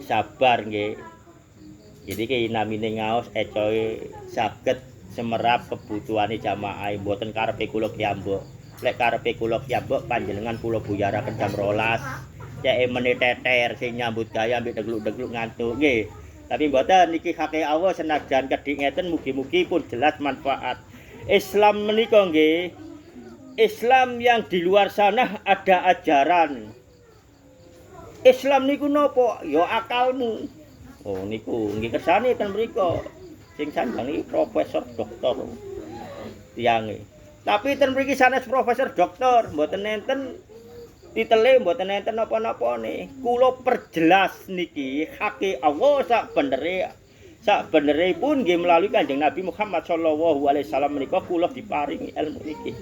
sabar nggih. Jadi ki namine ngaos ecoe saged semerap kebutuhane jamaah mboten karepe kula kiyambuk. Lek karepe kula kiyambuk panjenengan kula buyaraken jam 12. Ceke menit teter sing nyambut gawe ambek degluk-degluk ngantuk nggih. Tapi mboten niki hake Allah senajan kedhik ngeten mugi-mugi pun jelas manfaat. Islam menika nggih. Islam yang di luar sana ada ajaran. Islam niku napa? Ya akalmu. Oh niku nggih kersane ten mriku. Sing sanjang iki profesor doktor tiyange. Tapi ten mriki sanes profesor doktor mboten enten titele mboten enten napa-napane. Kula perjelas niki hake Allah sak benere pun nggih melalui Kanjeng Nabi Muhammad sallallahu alaihi wasallam menika kula diparingi ilmu niki.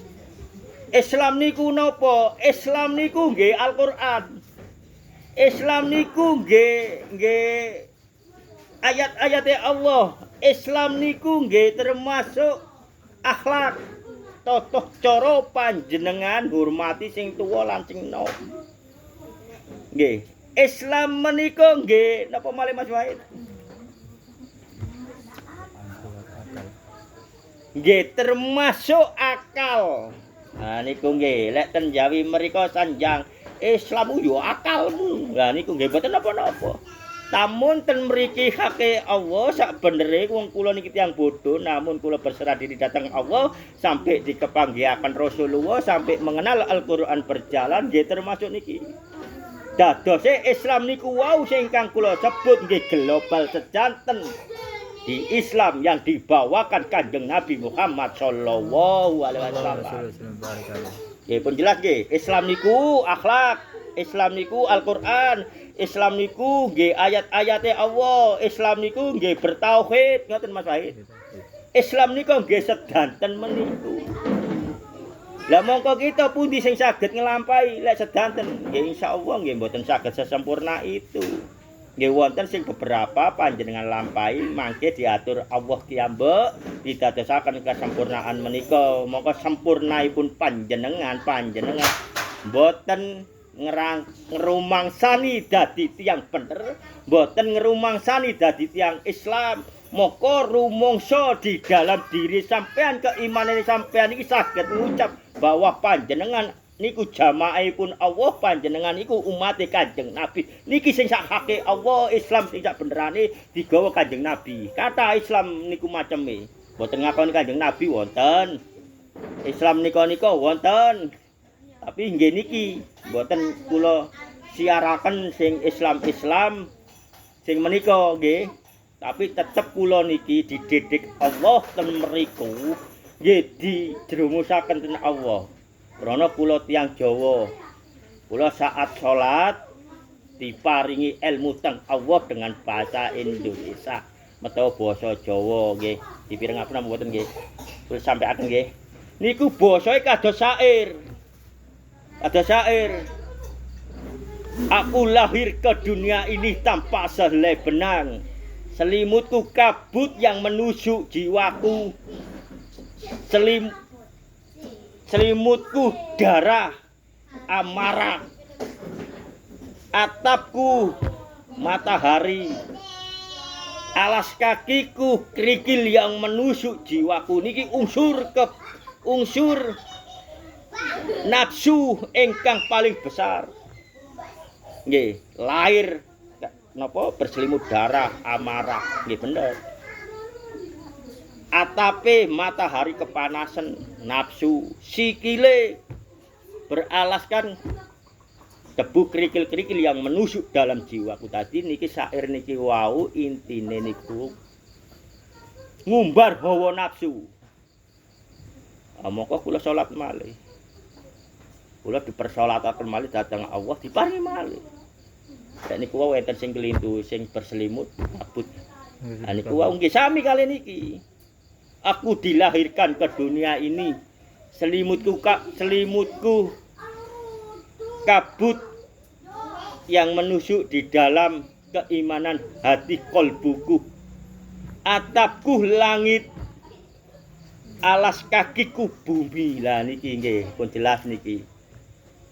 Islam niku napa? Islam niku nggih Al-Qur'an. Islam niku nggih ayat-ayate Allah. Islam niku nggih termasuk akhlak tata cara panjenengan hormati sing tuwa lan sing nom. Nggih. Islam menika nggih napa malih Mas Wahid? Nggih termasuk akal. Nah niku nggih lek ten Jawi mriku sanjang Islam yo akalmu. Lah niku nggih mboten napa-napa. Namun ten mriki hake Allah sak benere wong kula niki tiyang bodoh namun kula berserah diri datang Allah sampai dikepanggihaken Rasulullah sampai mengenal Al-Qur'an berjalan nggih termasuk niki. Dadose Islam niku wau sing kang kula sebut nggih global sejanten di Islam yang dibawakan Kanjeng Nabi Muhammad sallallahu alaihi wasallam. Nggih pun jelas nggih, Islam niku akhlak, Islam niku Al-Qur'an, Islam niku nggih ayat-ayate Allah, Islam niku nggih bertauhid, ngoten Mas Wahid. Islam niku nggih sedanten meniku. Lah mongko kita pundi sing saged nglampahi lek sedanten? Nggih insyaallah nggih mboten saged sesempurna itu. Nggih wonten sing beberapa panjenengan lampahi mangke diatur Allah kiyambuk didadosaken kesempurnaan menika. Mongko sempurnaipun panjenengan mboten ngrumangsani dadi tiyang bener, mboten ngrumangsani dadi tiyang Islam. Moko rumangsa di dalam diri sampean keimanan sampean iki saged ngucap bahwa panjenengan niku jamaahipun Allah, panjenengan niku umate Kanjeng Nabi. Niki sing sak hake Allah, Islam sing sak benerane digawa Kanjeng Nabi. Kata Islam niku maceme. Mboten ngakoni Kanjeng Nabi wonten. Islam nika wonten. Tapi nggih niki mboten kula siaraken sing Islam sing menika nggih. Tapi tetep kula niki dididik Allah ten mriku nggih dijerumusaken ten Allah. Karena kula tiyang Jawa. Kula saat salat diparingi ilmu teng Allah dengan bahasa Indonesia. Metawa basa Jawa nggih. Dipirengaken mboten nggih. Kula sampaiaken nggih. Niku basane kados syair. Kados syair. Aku lahir ke dunia ini tanpa sehelai benang. Selimutku kabut yang menusuk jiwaku. Selimutku darah amarah. Atapku matahari. Alas kakiku kerikil yang menusuk jiwaku. Niki unsur nafsu ingkang paling besar. Nggih, lahir napa berselimut darah amarah. Nggih bener. Atape matahari kepanasan nafsu, sikile beralaskan debu kerikil-kerikil yang menusuk dalam jiwaku. Tadi niki syair niki wau intine niku ngumbar hawa nafsu. Mongko kula salat malih. Kula dipersolataken malih dhateng Allah diparingi malih. Nek niku wau enten sing kelintu sing berselimut kabut. Lah niku wau nggih sami kali niki. Aku dilahirkan ke dunia ini. Selimutku kabut yang menusuk di dalam keimanan hati kolbuku. Atapku langit, alas kakiku bumi. Lah niki nggih pun jelas niki.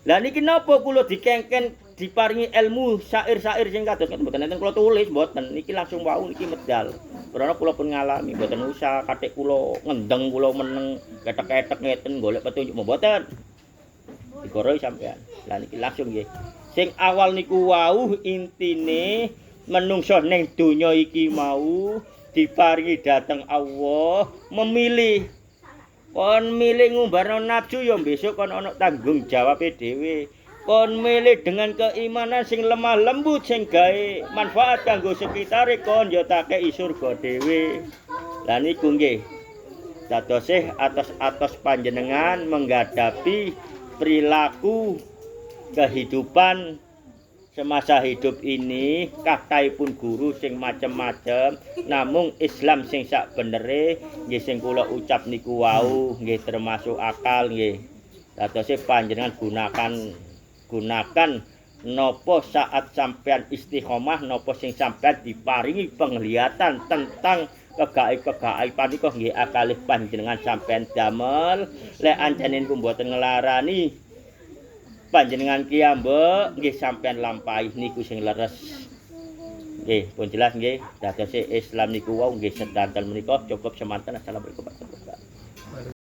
Lah niki napa kula dikengken diparingi ilmu syair-syair sing kados mboten enten kula tulis mboten niki langsung wau niki medal. Karena kula pun ngalami mboten usah kathik kula ngendeng kula meneng ketek-ketek ngeten golek petunjuk mboten. Digoroi sampean. Lah niki langsung nggih. Sing awal niku wau intine menungso ning donya iki mau diparingi dateng Allah memilih. Kon milih ngumbarno nafsu ya besok kon ana tanggung jawabe dhewe. Kon milih dengan keimanan sing lemah lembut sing gawe manfaat kanggo sekitare kon ya tak kei surga dhewe. Lah niku nggih. Dadose atos panjenengan menghadapi perilaku kehidupan semasa hidup ini kathahipun guru sing macem-macem namung Islam sing sak benere nggih sing kula ucap niku wau nggih termasuk akal nggih. Dadose panjenengan gunakan napa saat sampean istiqomah napa sing sampean diparingi penglihatan tentang kegaib-kegaib panika nggih akalih panjenengan sampean damel lek anjene niku mboten nglarani panjenengan kiyambek nggih sampean lampahi niku sing leres. Nggih, pun jelas nggih, dadose Islam niku wau nggih sedanten menika cukup semanten. Assalamualaikum warahmatullahi wabarakatuh.